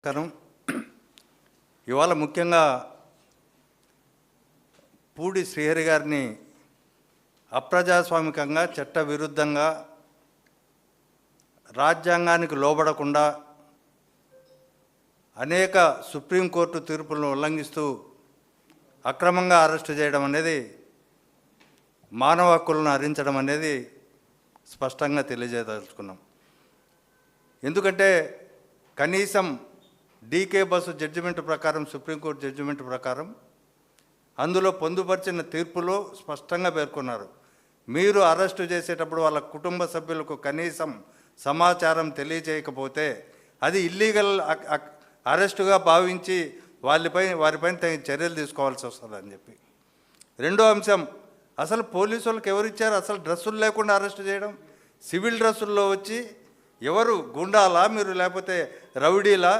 కరం ఇవాళ ముఖ్యంగా పూడి శ్రీహరి గారిని అప్రజాస్వామికంగా చట్ట విరుద్ధంగా రాజ్యాంగానికి లోబడకుండా అనేక సుప్రీంకోర్టు తీర్పులను ఉల్లంఘిస్తూ అక్రమంగా అరెస్టు చేయడం అనేది మానవ హక్కులను హరించడం అనేది స్పష్టంగా తెలియజేయదలుచుకున్నాం. ఎందుకంటే కనీసం డీకే బసు జడ్జిమెంట్ ప్రకారం, సుప్రీంకోర్టు జడ్జిమెంట్ ప్రకారం అందులో పొందుపరిచిన తీర్పులో స్పష్టంగా పేర్కొన్నారు, మీరు అరెస్టు చేసేటప్పుడు వాళ్ళ కుటుంబ సభ్యులకు కనీసం సమాచారం తెలియజేయకపోతే అది ఇల్లీగల్ అరెస్టుగా భావించి వారిపైన తగిన చర్యలు తీసుకోవాల్సి వస్తుందని చెప్పి. రెండో అంశం, అసలు పోలీసు వాళ్ళకి ఎవరిచ్చారు అసలు డ్రెస్సులు లేకుండా అరెస్టు చేయడం? సివిల్ డ్రెస్సుల్లో వచ్చి ఎవరు గుండాలా మీరు, లేకపోతే రౌడీలా?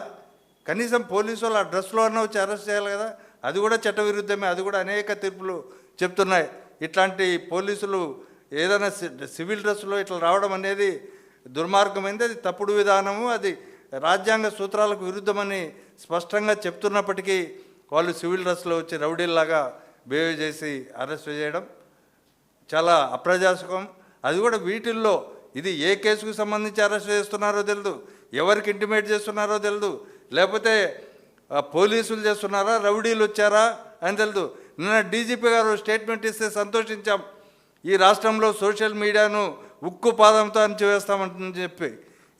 కనీసం పోలీసు వాళ్ళు ఆ డ్రెస్లో అన్న వచ్చి అరెస్ట్ చేయాలి కదా. అది కూడా చట్టవిరుద్ధమే. అది కూడా అనేక తీర్పులు చెప్తున్నాయి. ఇట్లాంటి పోలీసులు ఏదైనా సివిల్ డ్రెస్సులో ఇట్లా రావడం అనేది దుర్మార్గమైంది, అది తప్పుడు విధానము, అది రాజ్యాంగ సూత్రాలకు విరుద్ధమని స్పష్టంగా చెప్తున్నప్పటికీ వాళ్ళు సివిల్ డ్రెస్లో వచ్చి రౌడీల్లాగా బిహేవ్ చేసి అరెస్ట్ చేయడం చాలా అప్రజాస్వామ్యం. అది కూడా వీటిల్లో ఇది ఏ కేసుకు సంబంధించి అరెస్ట్ చేస్తున్నారో తెలియదు, ఎవరికి ఇంటిమేట్ చేస్తున్నారో తెలియదు, లేకపోతే పోలీసులు చేస్తున్నారా, రౌడీలు వచ్చారా అని తెలియదు. నిన్న డీజీపీ గారు స్టేట్మెంట్ ఇస్తే సంతోషించాం, ఈ రాష్ట్రంలో సోషల్ మీడియాను ఉక్కు పాదంతో అణచివేస్తామని చెప్పి.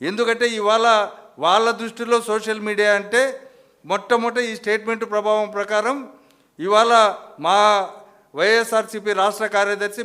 ఎందుకంటే ఇవాళ వాళ్ళ దృష్టిలో సోషల్ మీడియా అంటే మొట్టమొదటి ఈ స్టేట్మెంట్ ప్రభావం ప్రకారం ఇవాళ మా వైఎస్ఆర్సీపీ రాష్ట్ర కార్యదర్శి